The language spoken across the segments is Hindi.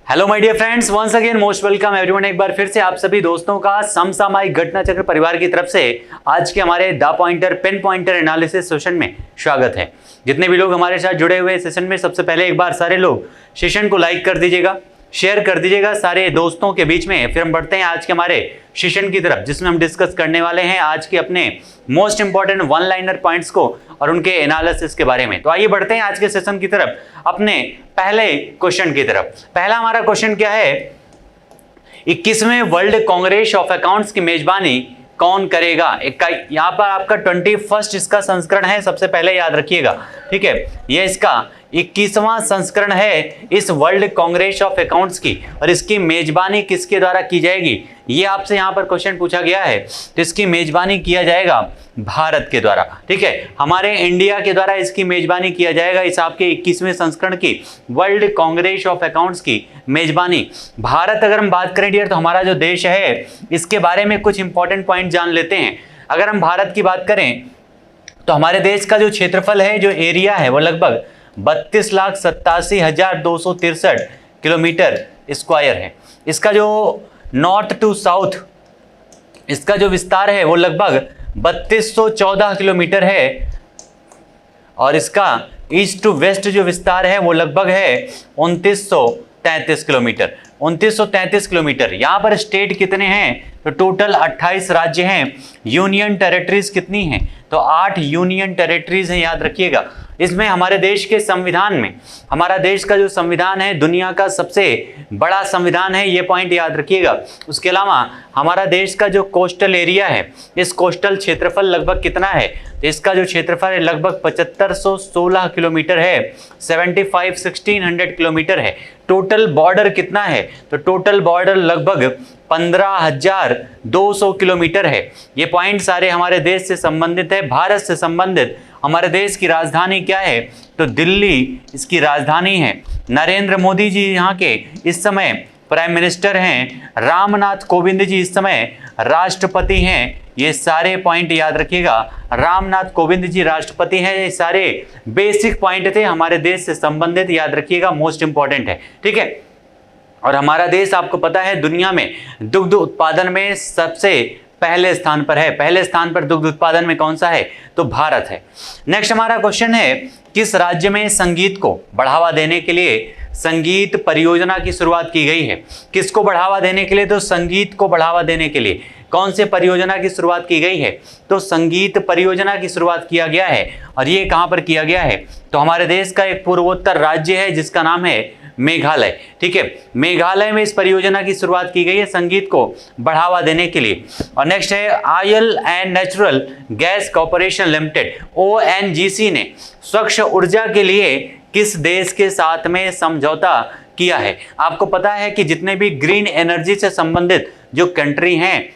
Hello my dear friends, once again most welcome everyone. एक बार फिर से आप सभी दोस्तों का समसामयिक घटना चक्र परिवार की तरफ से आज के हमारे the pointer pen pointer analysis session में स्वागत है। जितने भी लोग हमारे साथ जुड़े हुए सेशन में, सबसे पहले एक बार सारे लोग सेशन को लाइक कर दीजिएगा, शेयर कर दीजिएगा सारे दोस्तों के बीच में। फिर हम बढ़ते हैं आज के हमारे सेशन की तरफ, जिसमें हम डिस्कस करने वाले हैं आज के अपने most important one liner points को और उनके एनालिसिस के बारे में। तो आइए बढ़ते हैं आज के सेशन की तरफ, अपने पहले क्वेश्चन की तरफ। पहला हमारा क्वेश्चन क्या है, 21वें वर्ल्ड कांग्रेस ऑफ अकाउंट्स की मेजबानी कौन करेगा। यहाँ पर आपका 21st इसका संस्करण है, सबसे पहले याद रखिएगा, ठीक है। ये इसका 21वां संस्करण है इस वर्ल्ड कांग्रेस ऑफ अकाउंट्स की, और इसकी मेजबानी किसके द्वारा की जाएगी, ये आपसे यहाँ पर क्वेश्चन पूछा गया है। तो इसकी मेजबानी किया जाएगा भारत के द्वारा, ठीक है, हमारे इंडिया के द्वारा इसकी मेजबानी किया जाएगा। इस आपके 21वें संस्करण की वर्ल्ड कांग्रेस ऑफ अकाउंट्स की मेजबानी भारत। अगर हम बात करें डियर, तो हमारा जो देश है इसके बारे में कुछ इंपॉर्टेंट पॉइंट जान लेते हैं। अगर हम भारत की बात करें तो हमारे देश का जो क्षेत्रफल है, जो एरिया है, वो लगभग 32,87,263 किलोमीटर स्क्वायर है। इसका जो नॉर्थ टू साउथ इसका जो विस्तार है वो लगभग 3214 किलोमीटर है, और इसका ईस्ट टू वेस्ट जो विस्तार है वो लगभग है 2933 किलोमीटर। 2933 किलोमीटर। यहाँ पर स्टेट कितने हैं, तो टोटल 28 राज्य हैं। यूनियन टेरिटरीज कितनी हैं, तो 8 यूनियन टेरिटरीज हैं, याद रखिएगा। इसमें हमारे देश के संविधान में, हमारा देश का जो संविधान है दुनिया का सबसे बड़ा संविधान है, ये पॉइंट याद रखिएगा। उसके अलावा हमारा देश का जो कोस्टल एरिया है, इस कोस्टल क्षेत्रफल लगभग कितना है, तो इसका जो क्षेत्रफल है लगभग 7516 किलोमीटर है, 1600 किलोमीटर है। टोटल बॉर्डर कितना है, तो टोटल बॉर्डर लगभग 15,200 किलोमीटर है। ये पॉइंट सारे हमारे देश से संबंधित है, भारत से संबंधित। हमारे देश की राजधानी क्या है, तो दिल्ली इसकी राजधानी है। नरेंद्र मोदी जी यहाँ के इस समय प्राइम मिनिस्टर हैं। रामनाथ कोविंद जी इस समय राष्ट्रपति हैं। ये सारे पॉइंट याद रखिएगा, रामनाथ कोविंद जी राष्ट्रपति हैं। ये सारे बेसिक पॉइंट थे हमारे देश से संबंधित, याद रखिएगा, मोस्ट इंपॉर्टेंट है, ठीक है। और हमारा देश आपको पता है दुनिया में दुग्ध उत्पादन में सबसे पहले स्थान पर है। पहले स्थान पर दुग्ध उत्पादन में कौन सा है, तो भारत है। नेक्स्ट हमारा क्वेश्चन है, किस राज्य में संगीत को बढ़ावा देने के लिए संगीत परियोजना की शुरुआत की गई है। किसको बढ़ावा देने के लिए, तो संगीत को बढ़ावा देने के लिए कौन से परियोजना की शुरुआत की गई है, तो संगीत परियोजना की शुरुआत किया गया है। और ये कहां पर किया गया है, तो हमारे देश का एक पूर्वोत्तर राज्य है जिसका नाम है मेघालय, ठीक है। मेघालय में इस परियोजना की शुरुआत की गई है संगीत को बढ़ावा देने के लिए। और नेक्स्ट है, oil and natural gas corporation limited ONGC ने स्वच्छ ऊर्जा के लिए किस देश के साथ में समझौता किया है। आपको पता है कि जितने भी ग्रीन एनर्जी से संबंधित जो कंट्री हैं,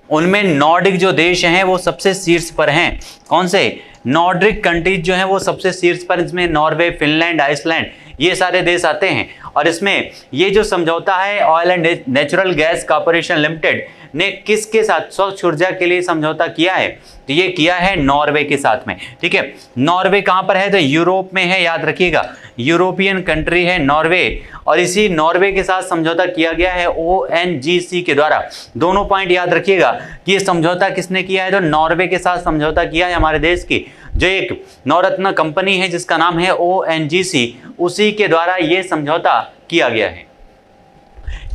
उनमें नॉर्डिक जो देश हैं वो सबसे शीर्ष पर हैं। कौन से, नॉर्डिक कंट्रीज जो हैं वो सबसे शीर्ष पर, इसमें नॉर्वे, फिनलैंड, आइसलैंड, ये सारे देश आते हैं। और इसमें ये जो समझौता है oil and natural gas corporation limited ने किसके साथ स्वच्छ ऊर्जा के लिए समझौता किया है, तो ये किया है नॉर्वे के साथ में, ठीक है। नॉर्वे कहाँ पर है, तो यूरोप में है, याद रखिएगा, यूरोपियन कंट्री है नॉर्वे। और इसी नॉर्वे के साथ समझौता किया गया है ONGC के द्वारा। दोनों पॉइंट याद रखिएगा कि ये समझौता किसने किया है, तो नॉर्वे के साथ समझौता किया है हमारे देश की जो एक नवरत्न कंपनी है जिसका नाम है ONGC, उसी के द्वारा ये समझौता किया गया है।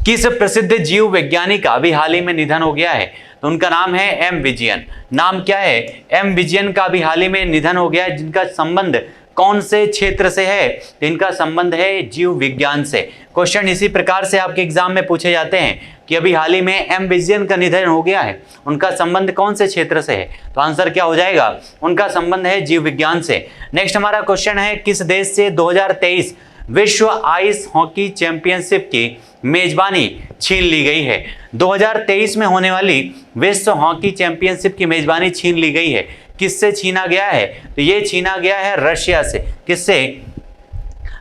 किस प्रसिद्ध जीव वैज्ञानिक का अभी हाल ही में निधन हो गया है, तो उनका नाम है M विजयन। नाम क्या है, M विजयन का अभी हाल ही में निधन हो गया है। जिनका संबंध कौन से क्षेत्र से है, तो इनका संबंध है जीव विज्ञान से। क्वेश्चन इसी प्रकार से आपके एग्जाम में पूछे जाते हैं कि अभी हाल ही में M विजयन का निधन हो गया है, उनका संबंध कौन से क्षेत्र से है, तो आंसर क्या हो जाएगा, उनका संबंध है जीव विज्ञान से। नेक्स्ट हमारा क्वेश्चन है, किस देश से 2023 विश्व आइस हॉकी चैंपियनशिप की मेजबानी छीन ली गई है। 2023 में होने वाली विश्व हॉकी चैंपियनशिप की मेजबानी छीन ली गई है। किससे छीना गया है, तो ये छीना गया है रशिया से। किससे,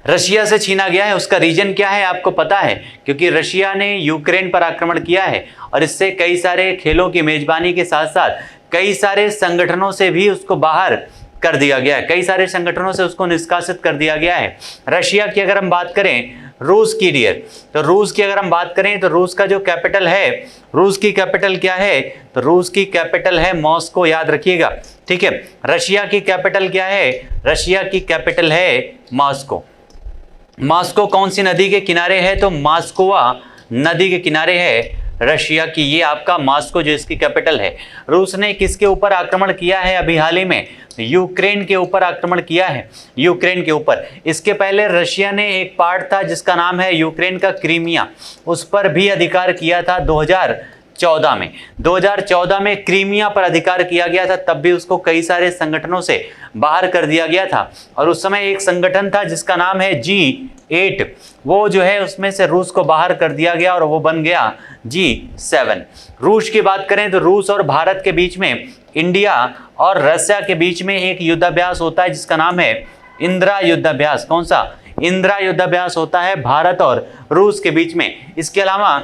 रशिया से छीना गया है। उसका रीजन क्या है आपको पता है, क्योंकि रशिया ने यूक्रेन पर आक्रमण किया है और इससे कई सारे खेलों की मेजबानी के साथ साथ कई सारे संगठनों से भी उसको बाहर कर दिया गया है, कई सारे संगठनों से उसको निष्कासित कर दिया गया है। रशिया की अगर हम बात करें रूस की डियर। तो रूस की अगर हम बात करें तो रूस का जो कैपिटल है, रूस की कैपिटल क्या है? तो रूस की कैपिटल है मॉस्को, याद रखिएगा, ठीक है। रशिया की कैपिटल क्या है? रशिया की कैपिटल है मॉस्को। मॉस्को कौन सी नदी के किनारे है? तो मॉस्कोवा नदी के किनारे है रशिया की, ये आपका मॉस्को जो इसकी कैपिटल है। रूस ने किसके ऊपर आक्रमण किया है अभी हाल ही में? यूक्रेन के ऊपर आक्रमण किया है, यूक्रेन के ऊपर। इसके पहले रशिया ने एक पार्ट था जिसका नाम है यूक्रेन का क्रीमिया, उस पर भी अधिकार किया था 2014 में। 2014 में क्रीमिया पर अधिकार किया गया था, तब भी उसको कई सारे संगठनों से बाहर कर दिया गया था। और उस समय एक संगठन था जिसका नाम है G8, वो जो है उसमें से रूस को बाहर कर दिया गया और वो बन गया G7। रूस की बात करें तो रूस और भारत के बीच में, इंडिया और रशिया के बीच में एक युद्धाभ्यास होता है जिसका नाम है इंदिरा युद्धाभ्यास। कौन सा? इंदिरा युद्धाभ्यास होता है भारत और रूस के बीच में। इसके अलावा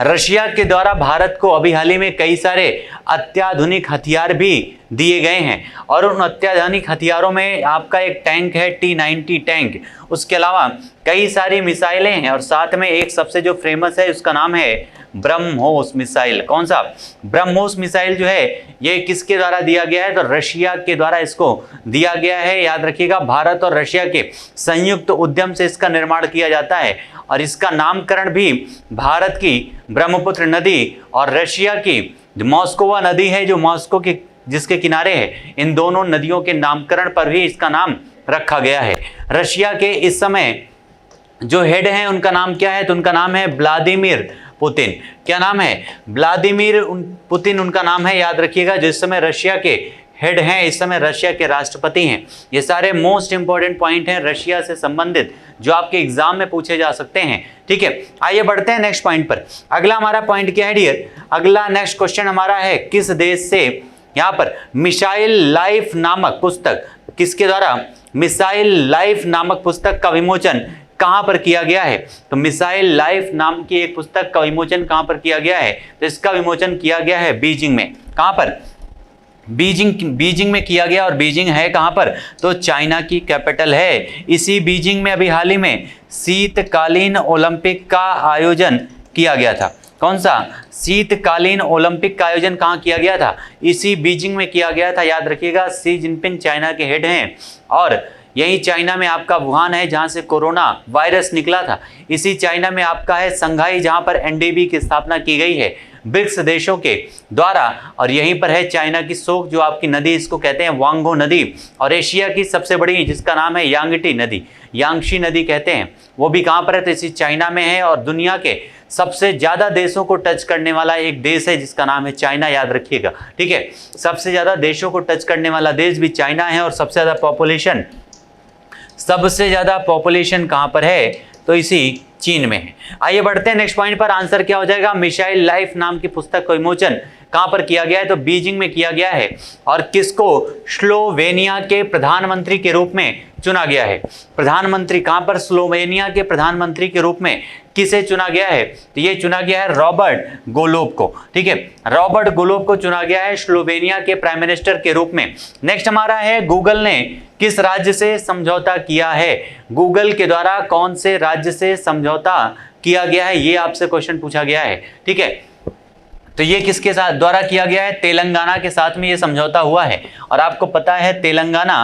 रशिया के द्वारा भारत को अभी हाल ही में कई सारे अत्याधुनिक हथियार भी दिए गए हैं, और उन अत्याधुनिक हथियारों में आपका एक टैंक है T-90 टैंक, उसके अलावा कई सारी मिसाइलें हैं, और साथ में एक सबसे जो फेमस है उसका नाम है ब्रह्मोस मिसाइल। कौन सा? ब्रह्मोस मिसाइल जो है ये किसके द्वारा दिया गया है? तो रशिया के द्वारा इसको दिया गया है, याद रखिएगा। भारत और रशिया के संयुक्त उद्यम से इसका निर्माण किया जाता है, और इसका नामकरण भी भारत की ब्रह्मपुत्र नदी और रशिया की मॉस्कोवा नदी है जो मॉस्को की जिसके किनारे है, इन दोनों नदियों के नामकरण पर भी इसका नाम रखा गया है। रशिया के इस समय जो हेड हैं उनका नाम क्या है? तो उनका नाम है व्लादिमीर पुतिन। क्या नाम है? व्लादिमीर पुतिन उनका नाम है, याद रखिएगा, जो इस समय रशिया के हेड हैं, इस समय रशिया के राष्ट्रपति हैं। ये सारे मोस्ट इंपॉर्टेंट पॉइंट हैं रशिया से संबंधित जो आपके एग्जाम में पूछे जा सकते हैं, ठीक है। आइए बढ़ते हैं नेक्स्ट पॉइंट पर। अगला हमारा पॉइंट क्या है डियर? अगला नेक्स्ट क्वेश्चन हमारा है, किस देश से यहाँ पर मिसाइल लाइफ नामक पुस्तक, किसके द्वारा मिसाइल लाइफ नामक पुस्तक का विमोचन कहां पर किया गया है? तो मिसाइल लाइफ नाम की एक पुस्तक का विमोचन कहां पर किया गया है? तो इसका विमोचन किया गया है बीजिंग में। कहां पर? बीजिंग में किया गया, और बीजिंग है कहां पर? तो चाइना की कैपिटल है। इसी बीजिंग में अभी हाल ही में शीतकालीन ओलंपिक का आयोजन किया गया था। कौन सा? शीतकालीन ओलंपिक का आयोजन कहां किया गया था? इसी बीजिंग में किया गया था, याद रखिएगा। शी जिनपिंग चाइना के हेड हैं, और यही चाइना में आपका वुहान है जहां से कोरोना वायरस निकला था। इसी चाइना में आपका है संघाई, जहां पर एनडीबी की स्थापना की गई है ब्रिक्स देशों के द्वारा, और यहीं पर है चाइना की शोक जो आपकी नदी, इसको कहते हैं वांगो नदी, और एशिया की सबसे बड़ी जिसका नाम है यांगटी नदी, यांगशी नदी कहते हैं, वो भी कहां पर है? तो इसी चाइना में है। और दुनिया के सबसे ज्यादा देशों को टच करने वाला एक देश है जिसका नाम है चाइना, याद रखिएगा, ठीक है। सबसे ज्यादा देशों को टच करने वाला देश भी चाइना है, और सबसे ज्यादा पॉपुलेशन कहां पर है? तो इसी चीन में है। आइए बढ़ते हैं नेक्स्ट पॉइंट पर। आंसर क्या हो जाएगा? मिसाइल लाइफ नाम की पुस्तक का विमोचन कहां पर किया गया है? तो बीजिंग में किया गया है। और किसको स्लोवेनिया के प्रधानमंत्री के रूप में चुना गया है? प्रधानमंत्री कहां पर? स्लोवेनिया के प्रधानमंत्री के रूप में किसे चुना गया है? तो ये चुना गया है रॉबर्ट गोलोब को, ठीक है। रॉबर्ट गोलोब को चुना गया है स्लोवेनिया के प्राइम मिनिस्टर के रूप में। नेक्स्ट हमारा है, गूगल ने किस राज्य से समझौता किया है? गूगल के द्वारा कौन से राज्य से समझौता किया गया है? ये आपसे क्वेश्चन पूछा गया है, ठीक है। तो ये किसके साथ द्वारा किया गया है? तेलंगाना के साथ में ये समझौता हुआ है। और आपको पता है तेलंगाना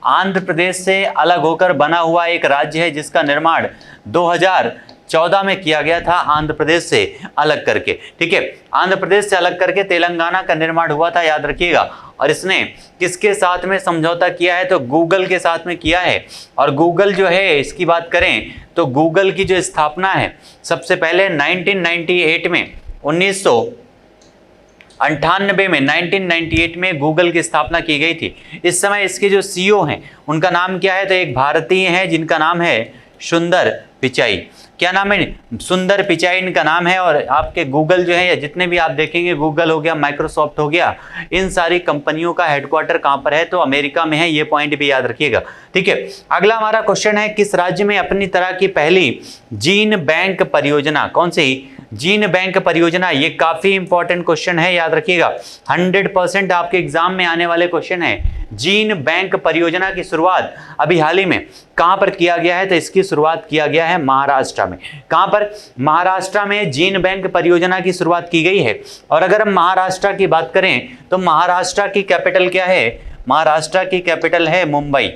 आंध्र प्रदेश से अलग होकर बना हुआ एक राज्य है जिसका निर्माण 2014 में किया गया था, आंध्र प्रदेश से अलग करके, ठीक है। आंध्र प्रदेश से अलग करके तेलंगाना का निर्माण हुआ था, याद रखिएगा। और इसने किसके साथ में समझौता किया है? तो गूगल के साथ में किया है। और गूगल जो है, इसकी बात करें तो गूगल की जो स्थापना है सबसे पहले 1998 में 1998 में गूगल की स्थापना की गई थी। इस समय इसके जो सीईओ हैं उनका नाम क्या है? तो एक भारतीय हैं जिनका नाम है सुंदर पिचाई। क्या नाम है? सुंदर पिचाई इनका नाम है। और आपके गूगल जो है, या जितने भी आप देखेंगे, गूगल हो गया, माइक्रोसॉफ्ट हो गया, इन सारी कंपनियों का हेडक्वार्टर कहां पर है? तो अमेरिका में है। ये पॉइंट भी याद रखिएगा, ठीक है। अगला हमारा क्वेश्चन है, किस राज्य में अपनी तरह की पहली जीन बैंक परियोजना, कौन सी जीन बैंक परियोजना, ये काफी इंपॉर्टेंट क्वेश्चन है, याद रखिएगा, 100% आपके एग्जाम में आने वाले क्वेश्चन है। जीन बैंक परियोजना की शुरुआत अभी हाल ही में कहां पर किया गया है? तो इसकी शुरुआत किया गया है महाराष्ट्र में। कहां पर? महाराष्ट्र में जीन बैंक परियोजना की शुरुआत की गई है। और अगर हम महाराष्ट्र की बात करें तो महाराष्ट्र की कैपिटल क्या है? महाराष्ट्र की कैपिटल है मुंबई।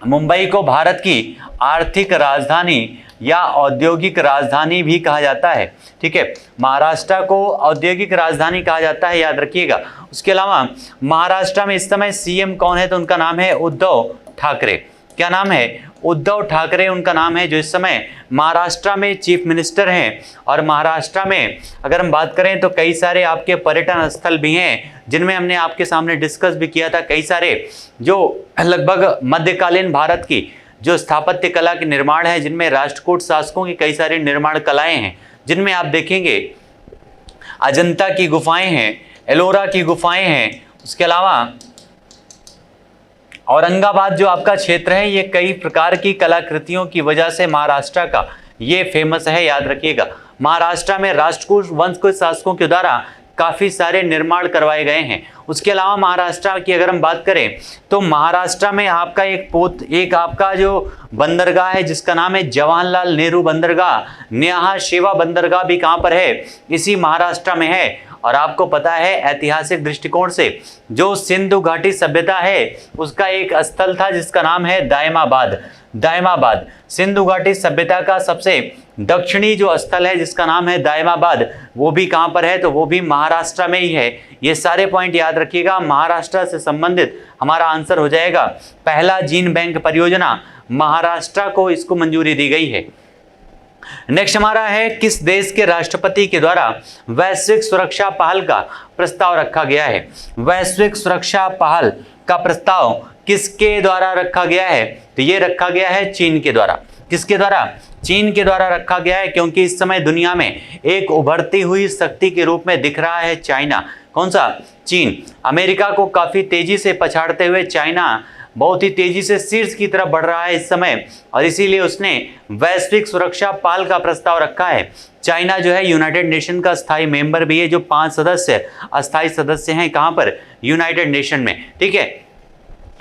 मुंबई को भारत की आर्थिक राजधानी या औद्योगिक राजधानी भी कहा जाता है। ठीक है, महाराष्ट्र को औद्योगिक राजधानी कहा जाता है, याद रखिएगा। उसके अलावा महाराष्ट्र में इस समय सीएम कौन है? तो उनका नाम है उद्धव ठाकरे। क्या नाम है? उद्धव ठाकरे उनका नाम है, जो इस समय महाराष्ट्र में चीफ मिनिस्टर हैं। और महाराष्ट्र में अगर हम बात करें तो कई सारे आपके पर्यटन स्थल भी हैं, जिनमें हमने आपके सामने डिस्कस भी किया था। कई सारे जो लगभग मध्यकालीन भारत की जो स्थापत्य कला के निर्माण है, जिनमें राष्ट्रकूट शासकों की कई सारी निर्माण कलाएं हैं, जिनमें आप देखेंगे अजंता की गुफाएं हैं, एलोरा की गुफाएं हैं। उसके अलावा औरंगाबाद जो आपका क्षेत्र है, ये कई प्रकार की कलाकृतियों की वजह से महाराष्ट्र का ये फेमस है, याद रखिएगा। महाराष्ट्र में राष्ट्रकूट वंश के शासकों के द्वारा काफी सारे निर्माण करवाए गए हैं। उसके अलावा महाराष्ट्र की अगर हम बात करें तो महाराष्ट्र में आपका एक आपका जो बंदरगाह है, जिसका नाम है जवाहरलाल नेहरू बंदरगाह, न्याहा शेवा बंदरगाह भी कहां पर है? इसी महाराष्ट्र में है। और आपको पता है ऐतिहासिक दृष्टिकोण से जो सिंधु घाटी सभ्यता है, उसका एक स्थल था जिसका नाम है दायमाबाद। दायमाबाद सिंधु घाटी सभ्यता का सबसे दक्षिणी जो स्थल है, जिसका नाम है दायमाबाद, वो भी कहां पर है? तो वो भी महाराष्ट्र में ही है। ये सारे पॉइंट याद रखिएगा। महाराष्ट्र से संबंधित हमारा आंसर हो जाएगा पहला जीन बैंक परियोजना, महाराष्ट्र को इसको मंजूरी दी गई है। नेक्स्ट हमारा है, किस देश के राष्ट्रपति के द्वारा वैश्विक सुरक्षा पहल का प्रस्ताव रखा गया है? वैश्विक सुरक्षा पहल का प्रस्ताव किसके द्वारा रखा गया है? तो ये रखा गया है चीन के द्वारा। किसके द्वारा? चीन के द्वारा रखा गया है, क्योंकि इस समय दुनिया में एक उभरती हुई शक्ति के रूप में दिख रहा है चाइना। कौन सा? चीन। अमेरिका को काफी तेजी से पछाड़ते हुए चाइना बहुत ही तेजी से शीर्ष की तरफ बढ़ रहा है इस समय, और इसीलिए उसने वैश्विक सुरक्षा पहल का प्रस्ताव रखा है। चाइना जो है यूनाइटेड नेशन का स्थायी मेंबर भी है, जो 5 सदस्य अस्थायी सदस्य हैं। कहां पर? यूनाइटेड नेशन में। ठीक है,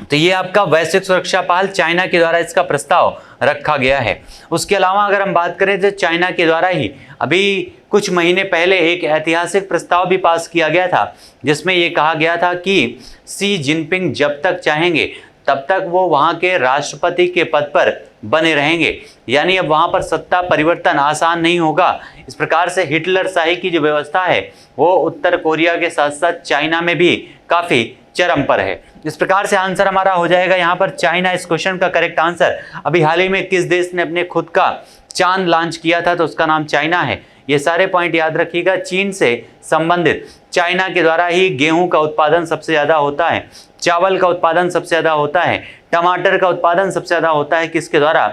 तो ये आपका वैश्विक सुरक्षा पहल चाइना के द्वारा इसका प्रस्ताव रखा गया है। उसके अलावा अगर हम बात करें तो चाइना के द्वारा ही अभी कुछ महीने पहले एक ऐतिहासिक प्रस्ताव भी पास किया गया था, जिसमें ये कहा गया था कि शी जिनपिंग जब तक चाहेंगे तब तक वो वहाँ के राष्ट्रपति के पद पर बने रहेंगे। यानी अब वहाँ पर सत्ता परिवर्तन आसान नहीं होगा। इस प्रकार से हिटलर शाही की जो व्यवस्था है वो उत्तर कोरिया के साथ साथ चाइना में भी काफ़ी चरम पर है। इस प्रकार से आंसर हमारा हो जाएगा यहाँ पर चाइना। इस क्वेश्चन का करेक्ट आंसर, अभी हाल ही में किस देश ने अपने खुद का चांद लॉन्च किया था? तो उसका नाम चाइना है। ये सारे पॉइंट याद रखिएगा। चीन से संबंधित चाइना के द्वारा ही गेहूं का उत्पादन सबसे ज़्यादा होता है, चावल का उत्पादन सबसे ज़्यादा होता है, टमाटर का उत्पादन सबसे ज़्यादा होता है। किसके द्वारा?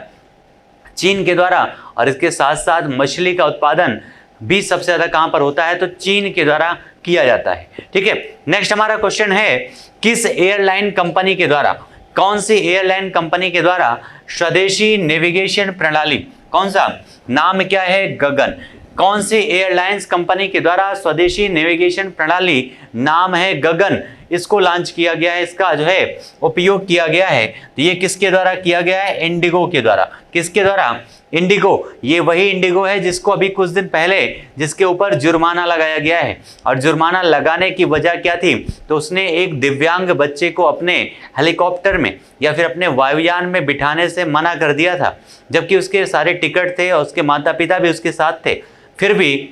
चीन के द्वारा। और इसके साथ साथ मछली का उत्पादन भी सबसे ज़्यादा कहाँ पर होता है? तो चीन के द्वारा किया जाता है। ठीक है, नेक्स्ट हमारा क्वेश्चन है, किस एयरलाइन कंपनी के द्वारा, कौन सी एयरलाइन कंपनी के द्वारा स्वदेशी नेविगेशन प्रणाली, कौन सा नाम क्या है? गगन। कौन सी एयरलाइंस कंपनी के द्वारा स्वदेशी नेविगेशन प्रणाली, नाम है गगन, इसको लॉन्च किया गया है, इसका जो है उपयोग किया गया है? तो ये किसके द्वारा किया गया है? इंडिगो के द्वारा। किसके द्वारा? इंडिगो। ये वही इंडिगो है जिसको अभी कुछ दिन पहले जिसके ऊपर जुर्माना लगाया गया है। और जुर्माना लगाने की वजह क्या थी? तो उसने एक दिव्यांग बच्चे को अपने हेलीकॉप्टर में या फिर अपने वायुयान में बिठाने से मना कर दिया था, जबकि उसके सारे टिकट थे और उसके माता पिता भी उसके साथ थे। फिर भी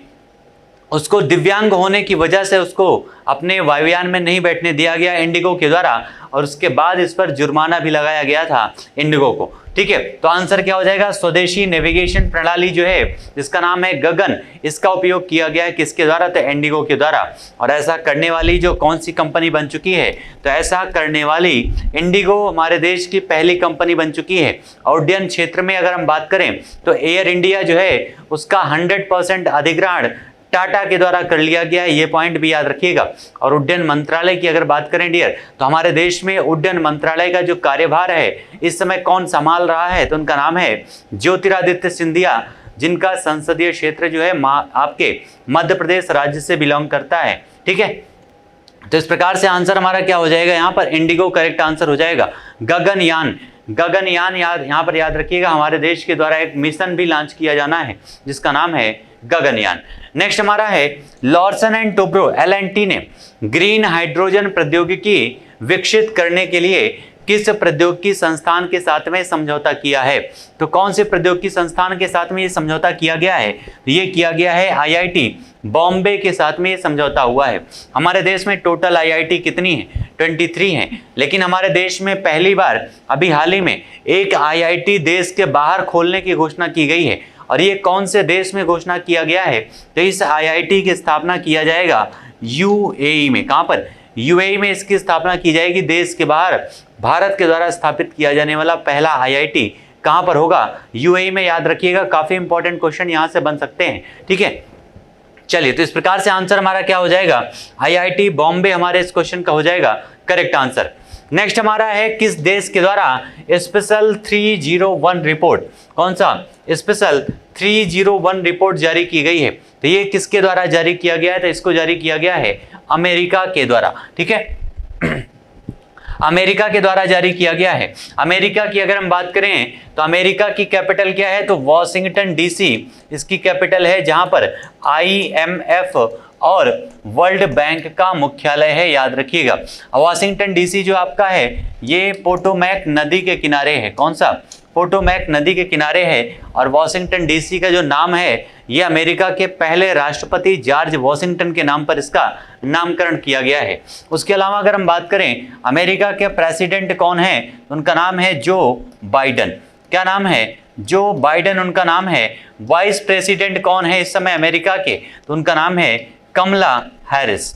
उसको दिव्यांग होने की वजह से उसको अपने वायुयान में नहीं बैठने दिया गया इंडिगो के द्वारा, और उसके बाद इस पर जुर्माना भी लगाया गया था इंडिगो को। ठीक है, तो आंसर क्या हो जाएगा? स्वदेशी नेविगेशन प्रणाली जो है जिसका नाम है गगन, इसका उपयोग किया गया है किसके द्वारा? तो इंडिगो के द्वारा। और ऐसा करने वाली जो कौन सी कंपनी बन चुकी है? तो ऐसा करने वाली इंडिगो हमारे देश की पहली कंपनी बन चुकी है। उड्डयन क्षेत्र में अगर हम बात करें तो एयर इंडिया जो है उसका 100% अधिग्रहण टाटा के द्वारा कर लिया गया है। ये पॉइंट भी याद रखिएगा। और उड्डयन मंत्रालय की अगर बात करें डियर, तो हमारे देश में उड्डयन मंत्रालय का जो कार्यभार है इस समय कौन संभाल रहा है? तो उनका नाम है ज्योतिरादित्य सिंधिया, जिनका संसदीय क्षेत्र जो है आपके मध्य प्रदेश राज्य से बिलोंग करता है। ठीक है, तो इस प्रकार से आंसर हमारा क्या हो जाएगा, यहाँ पर इंडिगो करेक्ट आंसर हो जाएगा। गगनयान, गगनयान यहाँ पर याद रखिएगा, हमारे देश के द्वारा एक मिशन भी लॉन्च किया जाना है जिसका नाम है गगनयान। नेक्स्ट हमारा है लॉर्सन एंड टुब्रो LNT ने ग्रीन हाइड्रोजन प्रौद्योगिकी विकसित करने के लिए किस प्रौद्योगिकी संस्थान के साथ में समझौता किया है। तो कौन से प्रौद्योगिकी संस्थान के साथ में ये समझौता किया गया है, तो ये किया गया है IIT बॉम्बे के साथ में ये समझौता हुआ है। हमारे देश में टोटल IIT कितनी है, 23 है, लेकिन हमारे देश में पहली बार अभी हाल ही में एक IIT देश के बाहर खोलने की घोषणा की गई है। और ये कौन से देश में घोषणा किया गया है, तो इस IIT की स्थापना किया जाएगा UAE में। कहां पर, UAE में इसकी स्थापना की जाएगी। देश के बाहर भारत के द्वारा स्थापित किया जाने वाला पहला IIT कहां पर होगा, UAE में। याद रखिएगा, काफी इंपॉर्टेंट क्वेश्चन यहां से बन सकते हैं। ठीक है, चलिए, तो इस प्रकार से आंसर हमारा क्या हो जाएगा, IIT बॉम्बे हमारे इस क्वेश्चन का हो जाएगा करेक्ट आंसर। नेक्स्ट हमारा है किस देश के द्वारा स्पेशल 301 रिपोर्ट, कौन सा स्पेशल 301 रिपोर्ट जारी की गई है, तो ये किसके द्वारा जारी किया गया है, तो इसको जारी किया गया है अमेरिका के द्वारा। ठीक है, अमेरिका के द्वारा जारी किया गया है। अमेरिका की अगर हम बात करें तो अमेरिका की कैपिटल क्या है, तो वॉशिंगटन DC इसकी कैपिटल है, जहां पर IMF और वर्ल्ड बैंक का मुख्यालय है। याद रखिएगा, वॉशिंगटन DC जो आपका है ये पोटोमैक नदी के किनारे है। कौन सा, पोटोमैक नदी के किनारे है। और वॉशिंगटन DC का जो नाम है ये अमेरिका के पहले राष्ट्रपति जॉर्ज वॉशिंगटन के नाम पर इसका नामकरण किया गया है। उसके अलावा अगर हम बात करें अमेरिका के प्रेसिडेंट कौन है, तो उनका नाम है जो बाइडन। क्या नाम है, जो बाइडन उनका नाम है। वाइस प्रेसिडेंट कौन है इस समय अमेरिका के, तो उनका नाम है कमला हैरिस।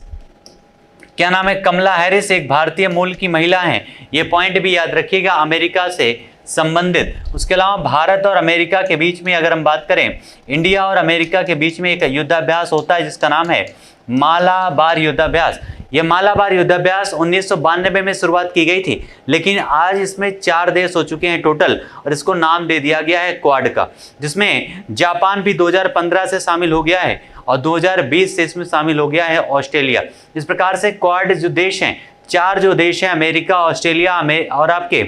क्या नाम है, कमला हैरिस एक भारतीय मूल की महिला हैं। ये पॉइंट भी याद रखिएगा अमेरिका से संबंधित। उसके अलावा भारत और अमेरिका के बीच में अगर हम बात करें, इंडिया और अमेरिका के बीच में एक युद्धाभ्यास होता है जिसका नाम है मालाबार युद्धाभ्यास। ये मालाबार युद्धाभ्यास 1992 में शुरुआत की गई थी, लेकिन आज इसमें 4 देश हो चुके हैं टोटल, और इसको नाम दे दिया गया है क्वाड का, जिसमें जापान भी 2015 से शामिल हो गया है और 2020 से इसमें शामिल हो गया है ऑस्ट्रेलिया। इस प्रकार से क्वाड जो देश हैं, 4 जो देश हैं, अमेरिका, ऑस्ट्रेलिया और आपके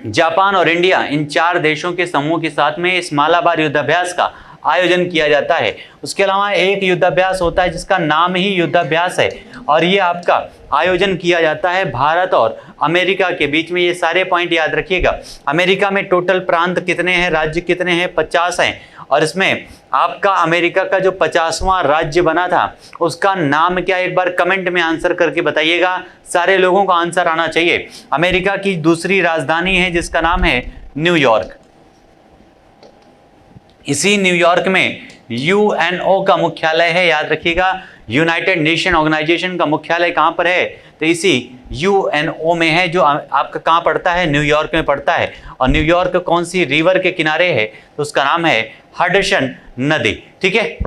जापान और इंडिया, इन 4 देशों के समूह के साथ में इस मालाबार युद्धाभ्यास का आयोजन किया जाता है। उसके अलावा एक युद्धाभ्यास होता है जिसका नाम ही युद्धाभ्यास है, और ये आपका आयोजन किया जाता है भारत और अमेरिका के बीच में। ये सारे पॉइंट याद रखिएगा। अमेरिका में टोटल प्रांत कितने हैं, राज्य कितने हैं, 50 हैं, और इसमें आपका अमेरिका का जो 50वां राज्य बना था उसका नाम क्या, एक बार कमेंट में आंसर करके बताइएगा। सारे लोगों का आंसर आना चाहिए। अमेरिका की दूसरी राजधानी है जिसका नाम है न्यूयॉर्क। इसी न्यूयॉर्क में UNO का मुख्यालय है। याद रखिएगा, यूनाइटेड नेशन ऑर्गेनाइजेशन का मुख्यालय कहां पर है, तो इसी UNO में है, जो आपका कहां पड़ता है, न्यूयॉर्क में पड़ता है। और न्यूयॉर्क कौन सी रिवर के किनारे है, तो उसका नाम है हडसन नदी। ठीक है,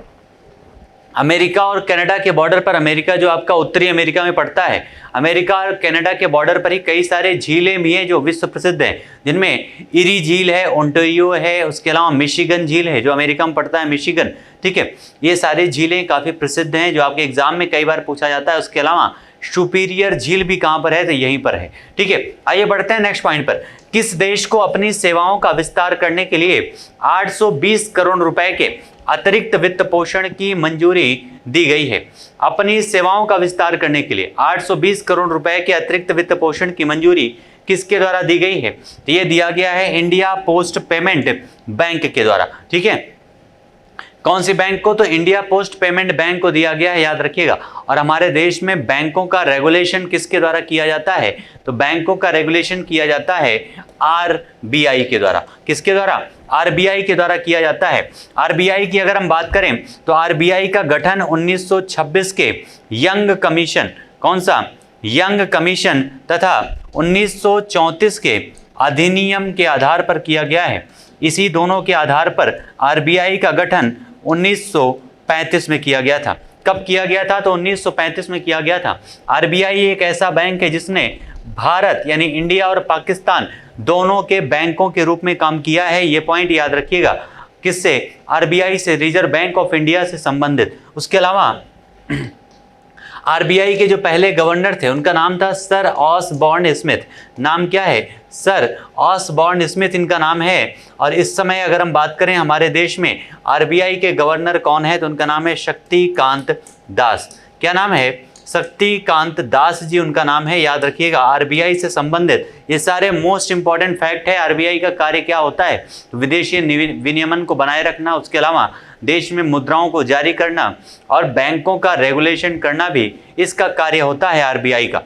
अमेरिका और कनाडा के बॉर्डर पर, अमेरिका जो आपका उत्तरी अमेरिका में पड़ता है, अमेरिका और कनाडा के बॉर्डर पर ही कई सारे झीलें भी हैं जो विश्व प्रसिद्ध हैं, जिनमें इरी झील है, ओंटारियो है, उसके अलावा मिशिगन झील है जो अमेरिका में पड़ता है, मिशिगन। ठीक है, ये सारी झीलें काफ़ी प्रसिद्ध हैं जो आपके एग्जाम में कई बार पूछा जाता है। उसके अलावा सुपीरियर झील भी कहाँ पर है, तो यहीं पर है। ठीक है, आइए बढ़ते हैं नेक्स्ट पॉइंट पर। किस देश को अपनी सेवाओं का विस्तार करने के लिए 820 करोड़ रुपए के अतिरिक्त वित्त पोषण की मंजूरी दी गई है? अपनी सेवाओं का विस्तार करने के लिए 820 करोड़ रुपए के अतिरिक्त वित्त पोषण की मंजूरी किसके द्वारा दी गई है? तो ये दिया गया है इंडिया पोस्ट पेमेंट बैंक के द्वारा। ठीक है, कौन सी बैंक को? तो इंडिया पोस्ट पेमेंट बैंक को दिया गया है, याद रखिएगा। और हमारे देश में बैंकों का रेगुलेशन किसके द्वारा किया जाता है? तो बैंकों का रेगुलेशन किया जाता है RBI के द्वारा। किसके द्वारा? RBI के द्वारा किया जाता है। RBI की अगर हम बात करें तो RBI का गठन 1926 के यंग कमीशन, कौन सा? यंग कमीशन, तथा 1934 के अधिनियम के आधार पर किया गया है। इसी दोनों के आधार पर RBI का गठन 1935 में किया गया था। कब किया गया था? तो 1935 में किया गया था। RBI एक ऐसा बैंक है जिसने भारत यानी इंडिया और पाकिस्तान दोनों के बैंकों के रूप में काम किया है। ये पॉइंट याद रखिएगा। किससे? आरबीआई से, रिजर्व बैंक ऑफ इंडिया से संबंधित। उसके अलावा आरबीआई के जो पहले गवर्नर थे उनका नाम था सर ऑसबॉर्न स्मिथ। नाम क्या है? सर ऑसबॉर्न स्मिथ इनका नाम है। और इस समय अगर हम बात करें हमारे देश में आरबीआई के गवर्नर कौन है, तो उनका नाम है शक्तिकांत दास। क्या नाम है? शक्तिकांत दास जी उनका नाम है, याद रखिएगा। आरबीआई से संबंधित ये सारे मोस्ट इंपॉर्टेंट फैक्ट है। आरबीआई का कार्य क्या होता है? तो विदेशी विनियमन को बनाए रखना, उसके अलावा देश में मुद्राओं को जारी करना और बैंकों का रेगुलेशन करना भी इसका कार्य होता है आरबीआई का।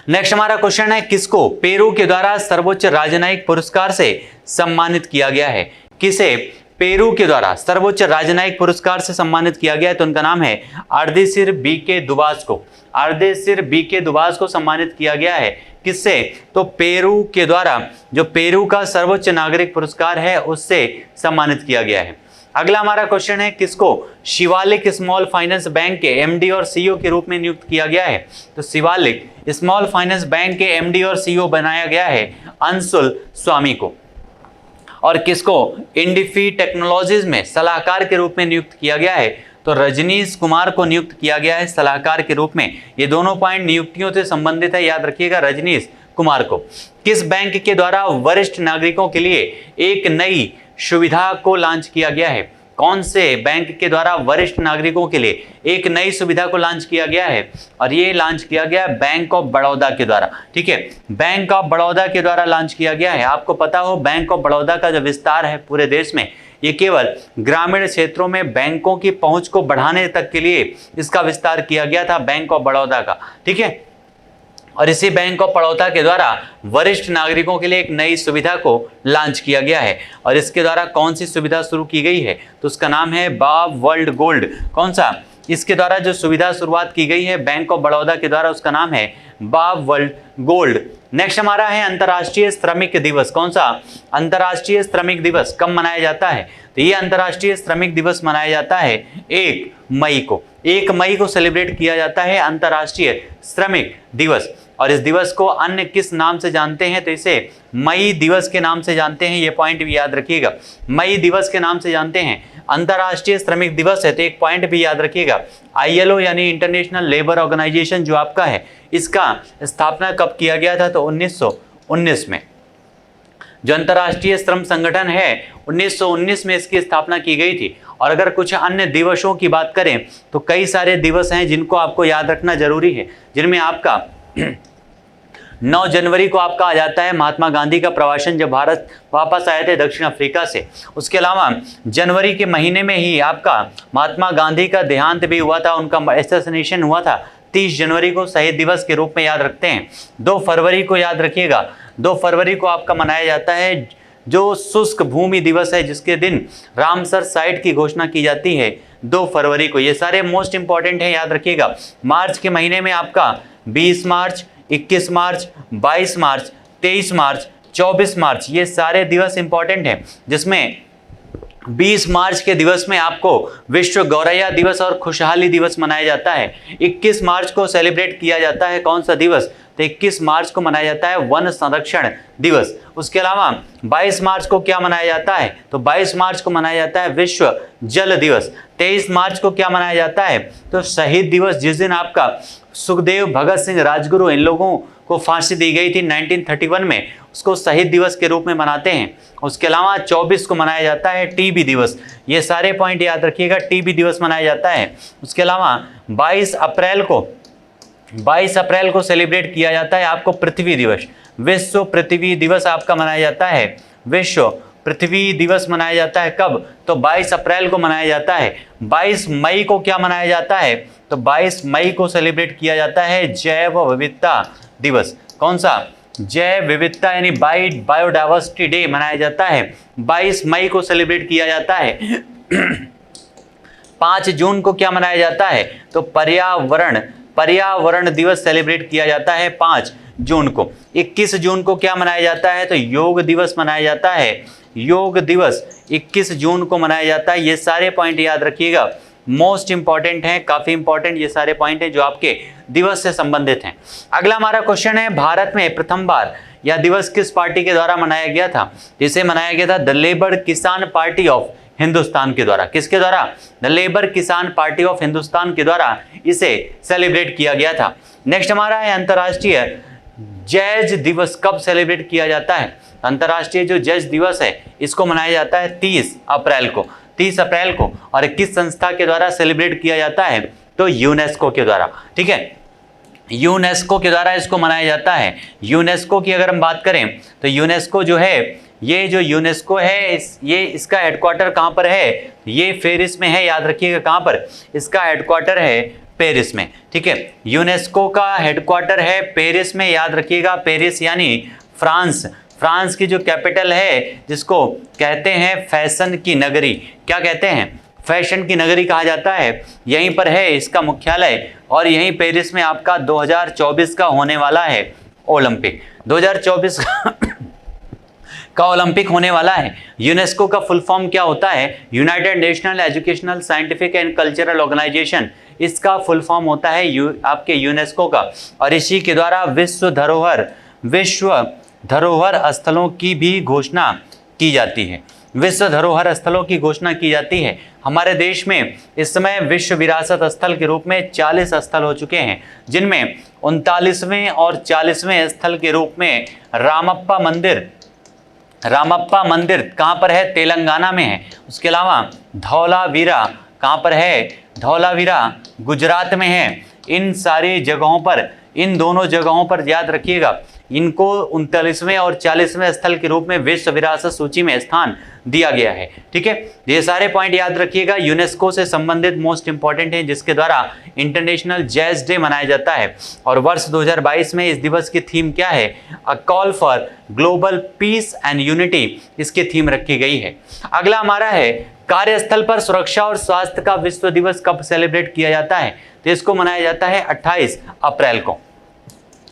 नेक्स्ट हमारा क्वेश्चन है, किसको पेरू के द्वारा सर्वोच्च राजनयिक पुरस्कार से सम्मानित किया गया है? किसे पेरू के द्वारा सर्वोच्च राजनयिक पुरस्कार से सम्मानित किया गया है? तो उनका नाम है अर्देशिर बीके दुबास को। अर्देशिर बीके दुबास को सम्मानित किया गया है। किससे? तो पेरू के द्वारा, जो पेरू का सर्वोच्च नागरिक पुरस्कार है उससे सम्मानित किया गया है। अगला हमारा क्वेश्चन है, किसको शिवालिक स्मॉल फाइनेंस बैंक के एमडी और सीईओ के रूप में नियुक्त किया गया है? तो शिवालिक स्मॉल फाइनेंस बैंक के एमडी और सीईओ बनाया गया है अंशुल स्वामी को। और किसको इंडिफी टेक्नोलॉजीज में सलाहकार के रूप में नियुक्त किया गया है? तो रजनीश कुमार को नियुक्त किया गया है सलाहकार के रूप में। ये दोनों पॉइंट नियुक्तियों से संबंधित है, याद रखिएगा, रजनीश कुमार को। किस बैंक के द्वारा वरिष्ठ नागरिकों के लिए एक नई सुविधा को लॉन्च किया गया है? कौन से बैंक के द्वारा वरिष्ठ नागरिकों के लिए एक नई सुविधा को लॉन्च किया गया है? और ये लॉन्च किया गया है बैंक ऑफ बड़ौदा के द्वारा। ठीक है, बैंक ऑफ बड़ौदा के द्वारा लॉन्च किया गया है। आपको पता हो बैंक ऑफ बड़ौदा का जो विस्तार है पूरे देश में, ये केवल ग्रामीण क्षेत्रों में बैंकों की पहुंच को बढ़ाने तक के लिए इसका विस्तार किया गया था, बैंक ऑफ बड़ौदा का। ठीक है, और इसी बैंक ऑफ बड़ौदा के द्वारा वरिष्ठ नागरिकों के लिए एक नई सुविधा को लॉन्च किया गया है। और इसके द्वारा कौन सी सुविधा शुरू की गई है? तो उसका नाम है बाब वर्ल्ड गोल्ड। कौन सा? इसके द्वारा जो सुविधा शुरुआत की गई है बैंक ऑफ बड़ौदा के द्वारा, उसका नाम है बाब वर्ल्ड गोल्ड। नेक्स्ट हमारा है अंतर्राष्ट्रीय श्रमिक दिवस। कौन सा? अंतर्राष्ट्रीय श्रमिक दिवस कब मनाया जाता है? तो ये अंतर्राष्ट्रीय श्रमिक दिवस मनाया जाता है 1 मई को। 1 मई को सेलिब्रेट किया जाता है अंतर्राष्ट्रीय श्रमिक दिवस। और इस दिवस को अन्य किस नाम से जानते हैं? तो इसे मई दिवस के नाम से जानते हैं। ये पॉइंट भी याद रखिएगा, मई दिवस के नाम से जानते हैं। अंतर्राष्ट्रीय श्रमिक दिवस है तो एक पॉइंट भी याद रखिएगा, आईएलओ यानी इंटरनेशनल लेबर ऑर्गेनाइजेशन जो आपका है, इसका स्थापना कब किया गया था? तो 1919 में। जो अंतर्राष्ट्रीय श्रम संगठन है 1919 में इसकी स्थापना की गई थी। और अगर कुछ अन्य दिवसों की बात करें तो कई सारे दिवस हैं जिनको आपको याद रखना जरूरी है, जिनमें आपका 9 जनवरी को आपका आ जाता है महात्मा गांधी का प्रवासन, जब भारत वापस आए थे दक्षिण अफ्रीका से। उसके अलावा जनवरी के महीने में ही आपका महात्मा गांधी का देहांत भी हुआ था, उनका एसेसिनेशन हुआ था। 30 जनवरी को शहीद दिवस के रूप में याद रखते हैं। 2 फरवरी को याद रखिएगा, 2 फरवरी को आपका मनाया जाता है जो शुष्क भूमि दिवस है, जिसके दिन रामसर साइट की घोषणा की जाती है 2 फरवरी को। ये सारे मोस्ट इंपॉर्टेंट हैं, याद रखिएगा। मार्च के महीने में आपका 20 मार्च, 21 मार्च, 22 मार्च, 23 मार्च, 24 मार्च, ये सारे दिवस इंपॉर्टेंट हैं। जिसमें 20 मार्च के दिवस में आपको विश्व गौरैया दिवस और खुशहाली दिवस मनाया जाता है। 21 मार्च को सेलिब्रेट किया जाता है कौन सा दिवस? तो 21 मार्च को मनाया जाता है वन संरक्षण दिवस। उसके अलावा 22 मार्च को क्या मनाया जाता है? तो 22 मार्च को मनाया जाता है विश्व जल दिवस। 23 मार्च को क्या मनाया जाता है? तो शहीद दिवस, जिस दिन आपका सुखदेव, भगत सिंह, राजगुरु इन लोगों को फांसी दी गई थी 1931 में, उसको शहीद दिवस के रूप में मनाते हैं। उसके अलावा 24 को मनाया जाता है टीबी दिवस। ये सारे पॉइंट याद रखिएगा, टीबी दिवस मनाया जाता है। उसके अलावा 22 अप्रैल को सेलिब्रेट किया जाता है आपको पृथ्वी दिवस। विश्व पृथ्वी दिवस आपका मनाया जाता है। विश्व पृथ्वी दिवस मनाया जाता है कब? तो 22 अप्रैल को मनाया जाता है। 22 मई को क्या मनाया जाता है? तो 22 मई को सेलिब्रेट किया जाता है जैव विविधता दिवस। कौन सा? जैव विविधता यानी बायोडाइवर्सिटी डे मनाया जाता है। 22 मई को सेलिब्रेट किया जाता है। 5 जून को क्या मनाया जाता है? तो पर्यावरण दिवस सेलिब्रेट किया जाता है 5 जून को। 21 जून को क्या मनाया जाता है? तो योग दिवस मनाया जाता है। योग दिवस 21 जून को मनाया जाता है। ये सारे पॉइंट याद रखिएगा, मोस्ट इंपॉर्टेंट हैं, काफी इंपॉर्टेंट ये सारे पॉइंट हैं जो आपके दिवस से संबंधित हैं। अगला हमारा क्वेश्चन है, भारत में प्रथम बार यह दिवस किस पार्टी के द्वारा मनाया गया था? इसे मनाया गया था द लेबर किसान पार्टी ऑफ हिंदुस्तान के द्वारा। किसके द्वारा? द लेबर किसान पार्टी ऑफ हिंदुस्तान के द्वारा इसे सेलिब्रेट किया गया था। नेक्स्ट हमारा है अंतर्राष्ट्रीय जैज दिवस कब सेलिब्रेट किया जाता है? अंतर्राष्ट्रीय जो जैज दिवस है इसको मनाया जाता है 30 अप्रैल को, 30 अप्रैल को। और किस संस्था के द्वारा सेलिब्रेट किया जाता है? तो यूनेस्को के द्वारा। ठीक है, यूनेस्को के द्वारा इसको मनाया जाता है। यूनेस्को की अगर हम बात करें तो यूनेस्को जो है, ये जो यूनेस्को है ये इसका हेडक्वार्टर कहाँ पर है? ये पेरिस में है, याद रखिएगा। कहाँ पर? इसका हेडक्वार्टर है पेरिस में। ठीक है, यूनेस्को का हेडक्वार्टर है पेरिस में, याद रखिएगा। पेरिस यानी फ्रांस। फ्रांस की जो कैपिटल है जिसको कहते हैं फैशन की नगरी, क्या कहते हैं? फैशन की नगरी कहा जाता है, यहीं पर है इसका मुख्यालय। और यहीं पेरिस में आपका 2024 का होने वाला है ओलंपिक। 2024 का ओलंपिक होने वाला है। यूनेस्को का फुल फॉर्म क्या होता है? United national educational scientific and cultural organization. इसका फुल फॉर्म होता है आपके यूनेस्को का। और इसी के द्वारा विश्व धरोहर स्थलों की भी घोषणा की जाती है। विश्व धरोहर स्थलों की घोषणा की जाती है। हमारे देश में इस समय विश्व विरासत स्थल के रूप में 40 स्थल हो चुके हैं, जिनमें 39वें और 40वें स्थल के रूप में रामप्पा मंदिर कहाँ पर है? तेलंगाना में है। उसके अलावा धौलावीरा कहाँ पर है? धौलावीरा गुजरात में है। इन सारी जगहों पर, इन दोनों जगहों पर याद रखिएगा, इनको 39वें और 40वें स्थल के रूप में विश्व विरासत सूची में स्थान दिया गया है। ठीक है, ये सारे पॉइंट याद रखिएगा, यूनेस्को से संबंधित मोस्ट इंपॉर्टेंट हैं, जिसके द्वारा इंटरनेशनल जैज डे मनाया जाता है। और वर्ष 2022 में इस दिवस की थीम क्या है? A call for global piece and unity इसकी थीम रखी गई है। अगला हमारा है कार्यस्थल पर सुरक्षा और स्वास्थ्य का विश्व दिवस कब सेलिब्रेट किया जाता है? तो इसको मनाया जाता है 28 अप्रैल को।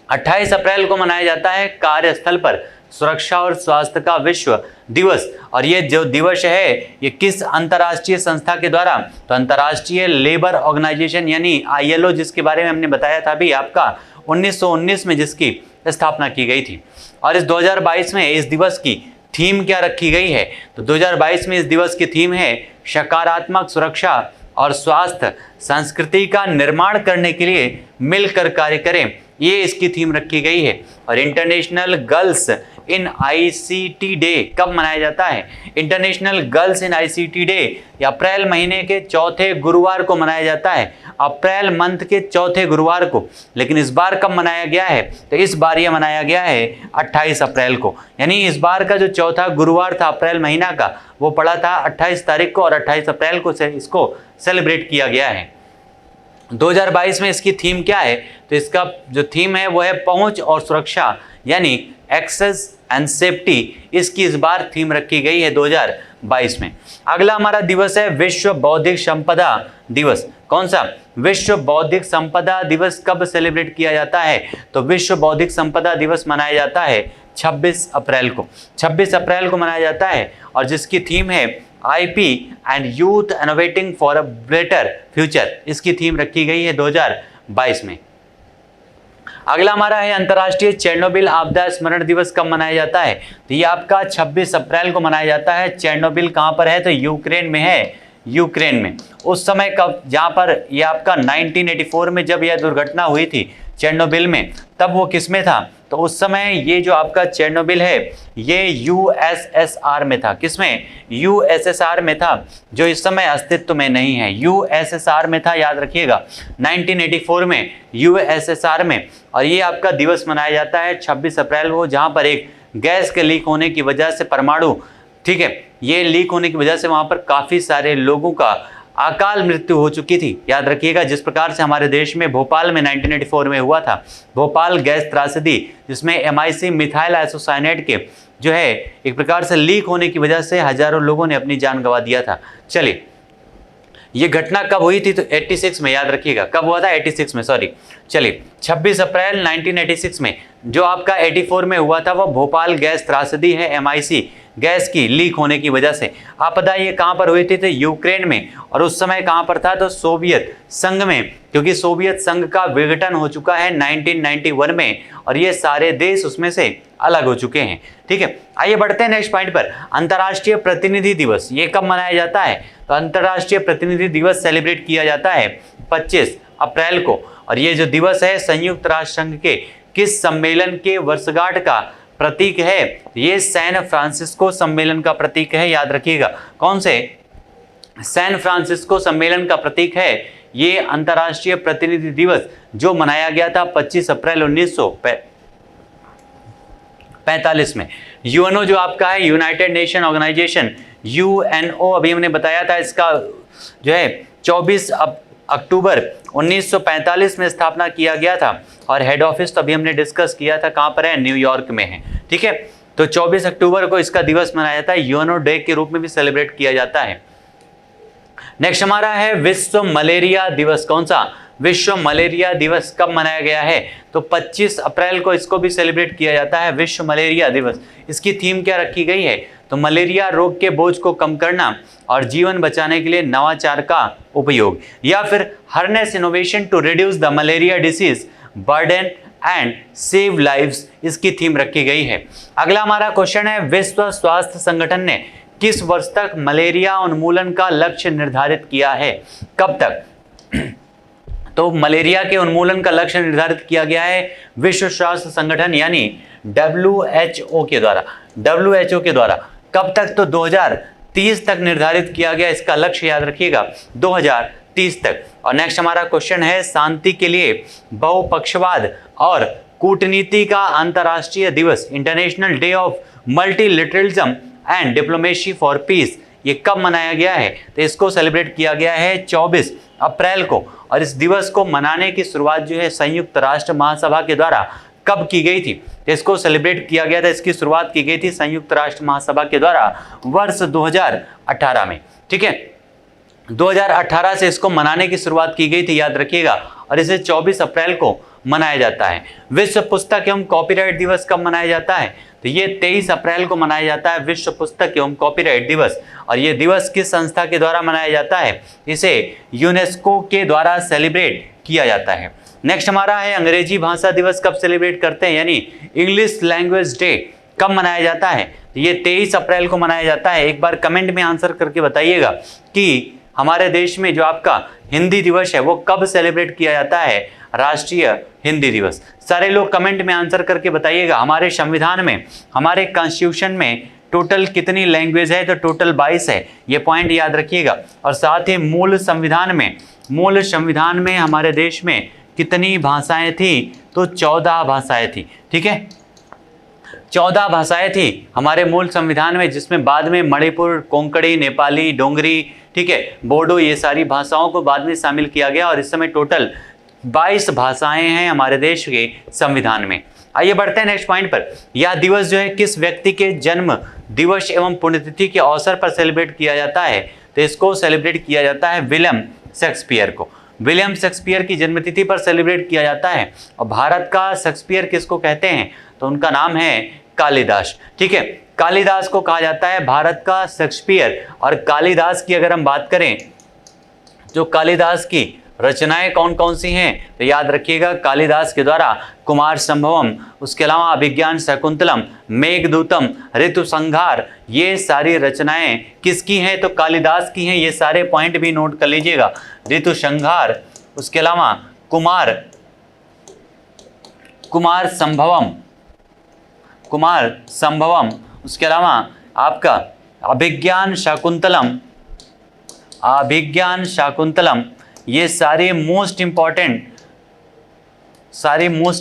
28 अप्रैल को मनाया जाता है कार्यस्थल पर सुरक्षा और स्वास्थ्य का विश्व दिवस। और ये जो दिवस है ये किस अंतर्राष्ट्रीय संस्था के द्वारा? तो अंतर्राष्ट्रीय लेबर ऑर्गेनाइजेशन यानी ILO, जिसके बारे में हमने बताया था अभी आपका 1919 में जिसकी स्थापना की गई थी। और इस 2022 में इस दिवस की थीम क्या रखी गई है? तो 2022 में इस दिवस की थीम है सकारात्मक सुरक्षा और स्वास्थ्य संस्कृति का निर्माण करने के लिए मिलकर कार्य करें, ये इसकी थीम रखी गई है। और international girls in ICT day कब मनाया जाता है? International girls in ICT day अप्रैल महीने के चौथे गुरुवार को मनाया जाता है, अप्रैल मंथ के चौथे गुरुवार को। लेकिन इस बार कब मनाया गया है? तो इस बार यह मनाया गया है 28 अप्रैल को। यानी इस बार का जो चौथा गुरुवार था अप्रैल महीना का, वो पड़ा था 28 तारीख को, और 28 अप्रैल को इसको सेलिब्रेट किया गया है। 2022 में इसकी थीम क्या है? तो इसका जो थीम है वो है पहुंच और सुरक्षा, यानी एक्सेस एंड सेफ्टी, इसकी इस बार थीम रखी गई है 2022 में। अगला हमारा दिवस है विश्व बौद्धिक संपदा दिवस। कौन सा? विश्व बौद्धिक संपदा दिवस कब सेलिब्रेट किया जाता है? तो विश्व बौद्धिक संपदा दिवस मनाया जाता है 26 अप्रैल को। 26 अप्रैल को मनाया जाता है, और जिसकी थीम है IP and youth innovating for a better future, इसकी थीम रखी गई है 2022 में। अगला हमारा है अंतर्राष्ट्रीय चेरनोबिल आपदा स्मरण दिवस कब मनाया जाता है? तो ये आपका 26 अप्रैल को मनाया जाता है। चेरनोबिल कहाँ पर है? तो यूक्रेन में है, यूक्रेन में। उस समय कब, जहाँ पर ये आपका 1984 में जब यह दुर्घटना हुई थी चेरनोबिल में, तब वो किस में था? तो उस समय ये जो आपका चेरनोबिल है ये USSR में था। किसमें? USSR में था, जो इस समय अस्तित्व में नहीं है। USSR में था, याद रखिएगा, 1984 में USSR में। और ये आपका दिवस मनाया जाता है 26 अप्रैल को, जहाँ पर एक गैस के लीक होने की वजह से परमाणु, ठीक है, ये लीक होने की वजह से वहाँ पर काफ़ी सारे लोगों का अकाल मृत्यु हो चुकी थी। याद रखिएगा, जिस प्रकार से हमारे देश में भोपाल में 1984 में हुआ था भोपाल गैस त्रासदी, जिसमें MIC मिथाइल आइसोसाइनेट के जो है एक प्रकार से लीक होने की वजह से हजारों लोगों ने अपनी जान गंवा दिया था। चलिए, ये घटना कब हुई थी? तो 86 में, याद रखिएगा कब हुआ था? 86 में, सॉरी। चलिए, 26 अप्रैल 1986 में जो आपका 84 में हुआ था वो भोपाल गैस त्रासदी है MIC गैस की लीक होने की वजह से। आपदा ये कहाँ पर हुई थी? तो यूक्रेन में। और उस समय कहाँ पर था? तो सोवियत संघ में, क्योंकि सोवियत संघ का विघटन हो चुका है 1991 में और ये सारे देश उसमें से अलग हो चुके हैं। ठीक है, आइए बढ़ते हैं नेक्स्ट पॉइंट पर। अंतर्राष्ट्रीय प्रतिनिधि दिवस ये कब मनाया जाता है? तो अंतर्राष्ट्रीय प्रतिनिधि दिवस सेलिब्रेट किया जाता है 25 अप्रैल को। और ये जो दिवस है संयुक्त राष्ट्र संघ के किस सम्मेलन के वर्षगांठ का प्रतीक है? ये सैन फ्रांसिस्को सम्मेलन का प्रतीक है, याद रखिएगा। कौन से? सैन फ्रांसिस्को सम्मेलन का प्रतीक है ये अंतर्राष्ट्रीय प्रतिनिधि दिवस, जो मनाया गया था 25 अप्रैल 1945 में। यूएनओ जो आपका है, यूनाइटेड नेशन ऑर्गेनाइजेशन, यूएनओ, अभी हमने बताया था इसका जो है 24 अक्टूबर 1945 में स्थापना किया गया था। और हेड ऑफिस तो अभी हमने डिस्कस किया था, कहाँ पर है? न्यूयॉर्क में है। ठीक है, तो 24 अक्टूबर को इसका दिवस मनाया जाता है, यूएनओ डे के रूप में भी सेलिब्रेट किया जाता है। नेक्स्ट हमारा है विश्व मलेरिया दिवस। कौन सा? विश्व मलेरिया दिवस कब मनाया गया है? तो 25 अप्रैल को इसको भी सेलिब्रेट किया जाता है, विश्व मलेरिया दिवस। इसकी थीम क्या रखी गई है? तो मलेरिया रोग के बोझ को कम करना और जीवन बचाने के लिए नवाचार का उपयोग, या फिर harness innovation to reduce the malaria disease burden and save lives, इसकी थीम रखी गई है। अगला हमारा क्वेश्चन है, विश्व स्वास्थ्य संगठन ने किस वर्ष तक मलेरिया उन्मूलन का लक्ष्य निर्धारित किया है? कब तक? तो मलेरिया के उन्मूलन का लक्ष्य निर्धारित किया गया है विश्व स्वास्थ्य संगठन यानी WHO के द्वारा। WHO के द्वारा कब तक? तो 2030 तक निर्धारित किया गया इसका लक्ष्य, याद रखिएगा 2030 तक। और नेक्स्ट हमारा क्वेश्चन है, शांति के लिए बहुपक्षवाद और कूटनीति का अंतर्राष्ट्रीय दिवस, international day of multilateralism and diplomacy for peace, ये कब मनाया गया है? तो इसको सेलिब्रेट किया गया है 24 अप्रैल को। और इस दिवस को मनाने की शुरुआत जो है संयुक्त राष्ट्र महासभा के द्वारा कब की गई थी? तो इसको सेलिब्रेट किया गया था, इसकी शुरुआत की गई थी संयुक्त राष्ट्र महासभा के द्वारा वर्ष 2018 में। ठीक है, 2018 से इसको मनाने की शुरुआत की गई थी, याद रखिएगा। और इसे 24 अप्रैल को मनाया जाता है। विश्व पुस्तक एवं कॉपीराइट दिवस कब मनाया जाता है? तो ये 23 अप्रैल को मनाया जाता है, विश्व पुस्तक एवं कॉपीराइट दिवस। और ये दिवस किस संस्था के द्वारा मनाया जाता है? इसे यूनेस्को के द्वारा सेलिब्रेट किया जाता है। नेक्स्ट हमारा है, अंग्रेजी भाषा दिवस कब सेलिब्रेट करते हैं, यानी इंग्लिश लैंग्वेज डे कब मनाया जाता है? तो ये 23 अप्रैल को मनाया जाता है। एक बार कमेंट में आंसर करके बताइएगा कि हमारे देश में जो आपका हिंदी दिवस है वो कब सेलिब्रेट किया जाता है, राष्ट्रीय हिंदी दिवस। सारे लोग कमेंट में आंसर करके बताइएगा। हमारे संविधान में, हमारे कॉन्स्टिट्यूशन में टोटल कितनी लैंग्वेज है? तो टोटल 22 है, ये पॉइंट याद रखिएगा। और साथ ही मूल संविधान में हमारे देश में कितनी भाषाएं थी? तो 14 भाषाएं थी। ठीक है, 14 भाषाएं थी हमारे मूल संविधान में, जिसमें बाद में मणिपुर, कोंकणी, नेपाली, डोंगरी, ठीक है, बोडो, ये सारी भाषाओं को बाद में शामिल किया गया। और इस समय टोटल 22 भाषाएं हैं हमारे देश के संविधान में। आइए बढ़ते हैं नेक्स्ट पॉइंट पर। यह दिवस जो है किस व्यक्ति के जन्म दिवस एवं पुण्यतिथि के अवसर पर सेलिब्रेट किया जाता है? तो इसको सेलिब्रेट किया जाता है विलियम शेक्सपियर को। विलियम शेक्सपियर की जन्मतिथि पर सेलिब्रेट किया जाता है। और भारत का शेक्सपियर किसको कहते हैं? तो उनका नाम है कालिदास। ठीक है, कालिदास को कहा जाता है भारत का शेक्सपियर। और कालिदास की अगर हम बात करें, जो कालिदास की रचनाएं कौन कौन सी हैं? तो याद रखिएगा, कालिदास के द्वारा कुमार संभवम, उसके अलावा अभिज्ञान शकुंतलम, मेघदूतम, ऋतुसंहार, ये सारी रचनाएं किसकी हैं? तो कालिदास की हैं। ये सारे पॉइंट भी नोट कर लीजिएगा। ऋतुसंहार, उसके अलावा कुमार संभवम, उसके अलावा आपका अभिज्ञान शाकुंतलम, ये सारे मोस्ट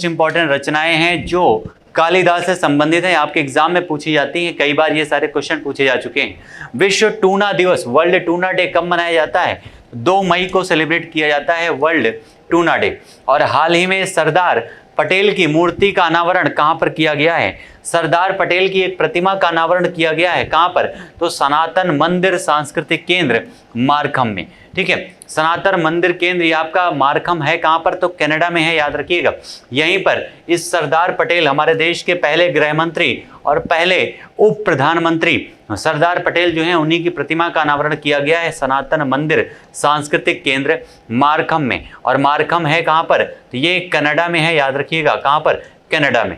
इंपॉर्टेंट रचनाएं हैं जो कालिदास से संबंधित हैं। आपके एग्जाम में पूछी जाती हैं, कई बार ये सारे क्वेश्चन पूछे जा चुके हैं। विश्व टूना दिवस, वर्ल्ड टूना डे कब मनाया जाता है? 2 मई को सेलिब्रेट किया जाता है वर्ल्ड टूना डे। और हाल ही में सरदार पटेल की मूर्ति का अनावरण कहां पर किया गया है? सरदार पटेल की एक प्रतिमा का अनावरण किया गया है। कहां पर? तो सनातन मंदिर सांस्कृतिक केंद्र मारखम में। ठीक है, सनातन मंदिर केंद्र ये आपका मारखम है। कहां पर? तो कनाडा में है, याद रखिएगा। यहीं पर इस सरदार पटेल हमारे देश के पहले गृह मंत्री और पहले उप प्रधानमंत्री सरदार पटेल जो हैं उन्हीं की प्रतिमा का अनावरण किया गया है सनातन मंदिर सांस्कृतिक केंद्र मारखम में। और मारखम है कहां पर? तो ये कनाडा में है, याद रखिएगा। कहां पर? कनाडा में।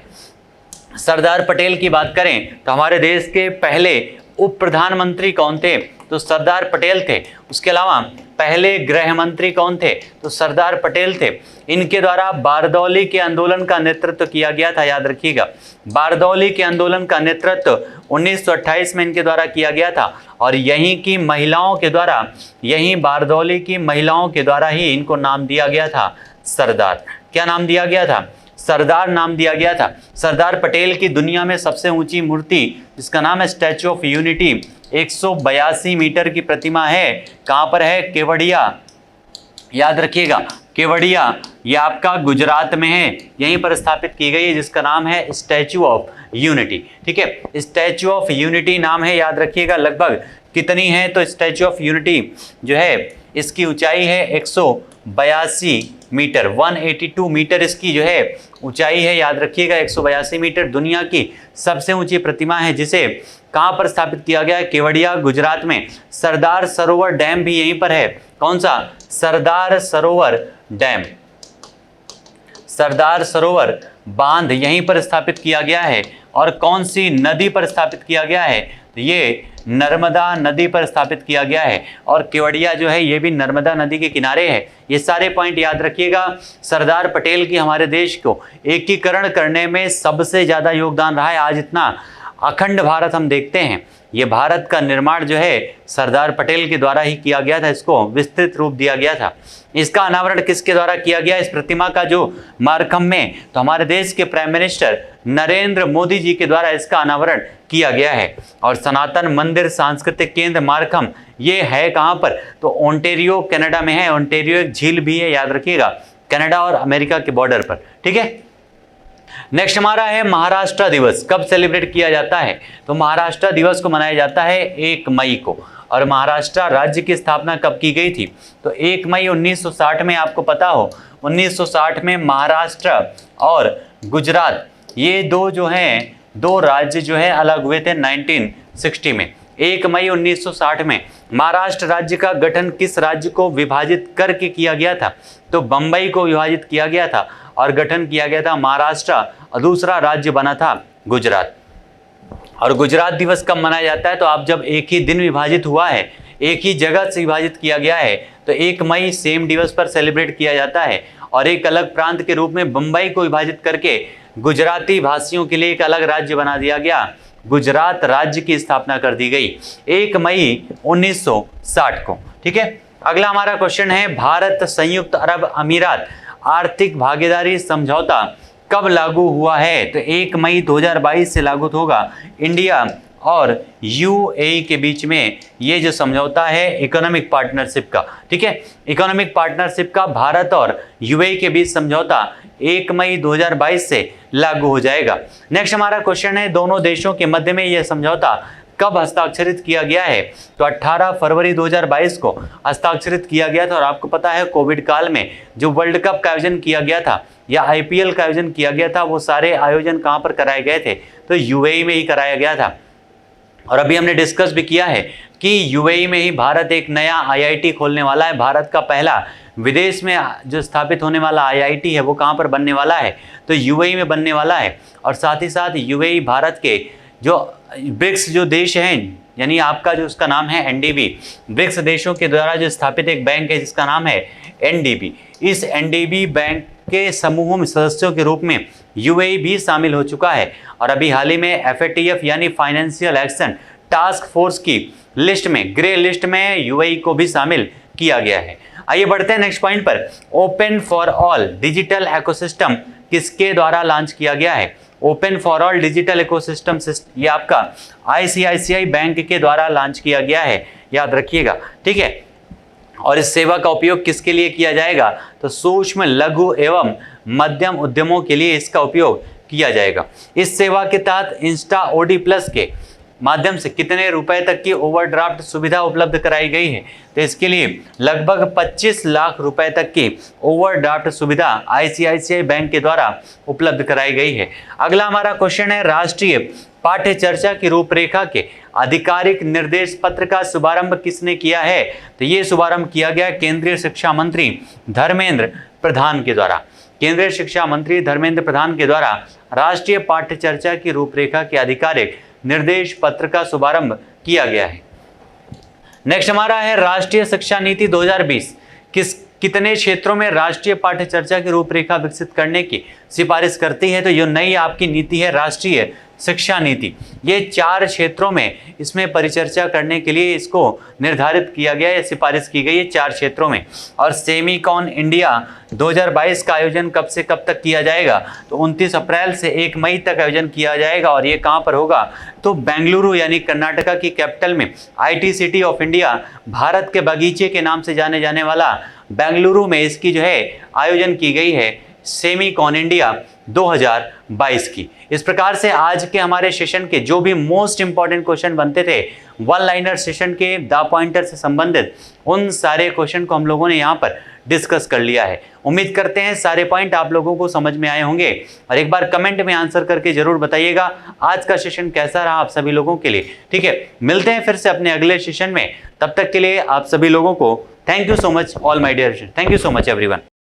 सरदार पटेल की बात करें तो हमारे देश के पहले उप प्रधानमंत्री कौन थे? तो सरदार पटेल थे। उसके अलावा पहले गृह मंत्री कौन थे? तो सरदार पटेल थे। इनके द्वारा बारदौली के आंदोलन का नेतृत्व किया गया था, याद रखिएगा। बारदौली के आंदोलन का नेतृत्व 1928 में इनके द्वारा किया गया था। और यहीं की महिलाओं के द्वारा, यहीं बारदौली की महिलाओं के द्वारा ही इनको नाम दिया गया था सरदार। क्या नाम दिया गया था? सरदार नाम दिया गया था। सरदार पटेल की दुनिया में सबसे ऊंची मूर्ति जिसका नाम है स्टैचू ऑफ यूनिटी 182 मीटर की प्रतिमा है। कहां पर है? केवड़िया, याद रखिएगा। केवड़िया ये आपका गुजरात में है, यहीं पर स्थापित की गई है, जिसका नाम है स्टैचू ऑफ यूनिटी। ठीक है, स्टैचू ऑफ यूनिटी नाम है, याद रखिएगा। लगभग कितनी है? तो स्टैचू ऑफ यूनिटी जो है इसकी ऊंचाई है 182 मीटर, 182 मीटर इसकी जो है ऊंचाई है, याद रखिएगा। 182 मीटर दुनिया की सबसे ऊंची प्रतिमा है, जिसे कहां पर स्थापित किया गया है? केवड़िया, गुजरात में। सरदार सरोवर डैम भी यहीं पर है। कौन सा? सरदार सरोवर डैम, सरदार सरोवर बांध यहीं पर स्थापित किया गया है। और कौन सी नदी पर स्थापित किया गया है? तो ये नर्मदा नदी पर स्थापित किया गया है। और केवड़िया जो है ये भी नर्मदा नदी के किनारे है। ये सारे पॉइंट याद रखिएगा। सरदार पटेल की हमारे देश को एकीकरण करने में सबसे ज्यादा योगदान रहा है। आज इतना अखंड भारत हम देखते हैं, ये भारत का निर्माण जो है सरदार पटेल के द्वारा ही किया गया था। इसको विस्तृत रूप दिया गया था। इसका अनावरण किसके द्वारा किया गया? इस प्रतिमा का जो मारखम में, तो हमारे देश के प्राइम मिनिस्टर नरेंद्र मोदी जी के द्वारा इसका अनावरण किया गया है। और सनातन मंदिर सांस्कृतिक केंद्र मारखम ये है कहां पर? तो ओंटेरियो कनाडा में है। ओंटेरियो एक झील भी है, याद रखिएगा, कनाडा और अमेरिका के बॉर्डर पर। ठीक है, नेक्स्ट हमारा है महाराष्ट्र दिवस। कब सेलिब्रेट किया जाता है? तो महाराष्ट्र दिवस को मनाया जाता है 1 मई को। और महाराष्ट्र राज्य की स्थापना कब की गई थी? तो 1 मई 1960 में। आपको पता हो 1960 में महाराष्ट्र और गुजरात ये दो जो हैं, दो राज्य जो है अलग हुए थे 1960 में। 1 मई 1960 में महाराष्ट्र राज्य का गठन किस राज्य को विभाजित करके किया गया था? तो बंबई को विभाजित किया गया था और गठन किया गया था महाराष्ट्र, और दूसरा राज्य बना था गुजरात। और गुजरात दिवस कब मनाया जाता है? तो आप जब एक ही दिन विभाजित हुआ है, एक ही जगह से विभाजित किया गया है, तो 1 मई सेम दिवस पर सेलिब्रेट किया जाता है। और एक अलग प्रांत के रूप में बंबई को विभाजित करके गुजराती भाषियों के लिए एक अलग राज्य बना दिया गया, गुजरात राज्य की स्थापना कर दी गई 1 मई 1960 को। ठीक है, अगला हमारा क्वेश्चन है भारत संयुक्त अरब अमीरात आर्थिक भागीदारी समझौता कब लागू हुआ है? तो 1 मई 2022 से लागू होगा। इंडिया और यूएई के बीच में ये जो समझौता है इकोनॉमिक पार्टनरशिप का। ठीक है, इकोनॉमिक पार्टनरशिप का भारत और यूएई के बीच समझौता 1 मई 2022 से लागू हो जाएगा। नेक्स्ट हमारा क्वेश्चन है दोनों देशों के मध्य में यह समझौता कब हस्ताक्षरित किया गया है? तो 18 फरवरी 2022 को हस्ताक्षरित किया गया था। और आपको पता है कोविड काल में जो वर्ल्ड कप का आयोजन किया गया था या आईपीएल का आयोजन किया गया था, वो सारे आयोजन कहां पर कराए गए थे? तो यूएई में ही कराया गया था। और अभी हमने डिस्कस भी किया है कि यूएई में ही भारत एक नया आईआईटी खोलने वाला है। भारत का पहला विदेश में जो स्थापित होने वाला आईआईटी है वो कहां पर बनने वाला है? तो यूएई में बनने वाला है। और साथ ही साथ यूएई भारत के जो ब्रिक्स जो देश हैं, यानी आपका जो उसका नाम है एनडीबी, ब्रिक्स देशों के द्वारा जो स्थापित एक बैंक है जिसका नाम है एनडीबी। इस एनडीबी बैंक के समूह में सदस्यों के रूप में यूएई भी शामिल हो चुका है। और अभी हाल ही में एफएटीएफ यानी फाइनेंशियल एक्शन टास्क फोर्स की लिस्ट में, ग्रे लिस्ट में यूएई को भी शामिल किया गया है। आइए बढ़ते हैं नेक्स्ट पॉइंट पर। Open for all digital ecosystem किसके द्वारा लॉन्च किया गया है? Open for all digital ecosystem ये आपका आईसीआईसीआई बैंक के द्वारा लॉन्च किया गया है, याद रखिएगा। ठीक है, और इस सेवा का उपयोग किसके लिए किया जाएगा? तो सूक्ष्म लघु एवं मध्यम उद्यमों के लिए इसका उपयोग किया जाएगा। इस सेवा के तहत इंस्टा ओडी प्लस के माध्यम से कितने रुपए तक की ओवरड्राफ्ट सुविधा उपलब्ध कराई गई है? तो इसके लिए लगभग 25 लाख रुपए तक की ओवरड्राफ्ट सुविधा आईसीआईसीआई बैंक के द्वारा उपलब्ध कराई गई है। अगला हमारा क्वेश्चन है, राष्ट्रीय पाठ्य चर्चा की रूपरेखा के आधिकारिक निर्देश पत्र का शुभारंभ किसने किया है? तो ये शुभारंभ किया गया केंद्रीय शिक्षा मंत्री धर्मेंद्र प्रधान के द्वारा। केंद्रीय शिक्षा मंत्री धर्मेंद्र प्रधान के द्वारा राष्ट्रीय पाठ्य चर्चा की रूपरेखा के आधिकारिक निर्देश पत्र का शुभारंभ किया गया है। नेक्स्ट हमारा है, राष्ट्रीय शिक्षा नीति 2020 कितने क्षेत्रों में राष्ट्रीय पाठ्य चर्चा की रूपरेखा विकसित करने की सिफारिश करती है? तो ये नई आपकी नीति है राष्ट्रीय शिक्षा नीति। ये 4 क्षेत्रों में इसमें परिचर्चा करने के लिए इसको निर्धारित किया गया है, सिफारिश की गई है 4 क्षेत्रों में। और सेमीकॉन इंडिया 2022 का आयोजन कब से कब तक किया जाएगा? तो 29 अप्रैल से 1 मई तक आयोजन किया जाएगा। और ये कहाँ पर होगा? तो बेंगलुरु यानी कर्नाटका की कैपिटल में IT city of India, Bharat के बगीचे के नाम से जाने जाने वाला बेंगलुरु में इसकी जो है आयोजन की गई है सेमीकॉन इंडिया 2022 की। इस प्रकार से आज के हमारे सेशन के जो भी मोस्ट इंपॉर्टेंट क्वेश्चन बनते थे वन लाइनर सेशन के द पॉइंटर से संबंधित, उन सारे क्वेश्चन को हम लोगों ने यहाँ पर डिस्कस कर लिया है। उम्मीद करते हैं सारे पॉइंट आप लोगों को समझ में आए होंगे और एक बार कमेंट में आंसर करके जरूर बताइएगा आज का सेशन कैसा रहा आप सभी लोगों के लिए। ठीक है, मिलते हैं फिर से अपने अगले सेशन में। तब तक के लिए आप सभी लोगों को thank you so much all my dear, thank you so much everyone.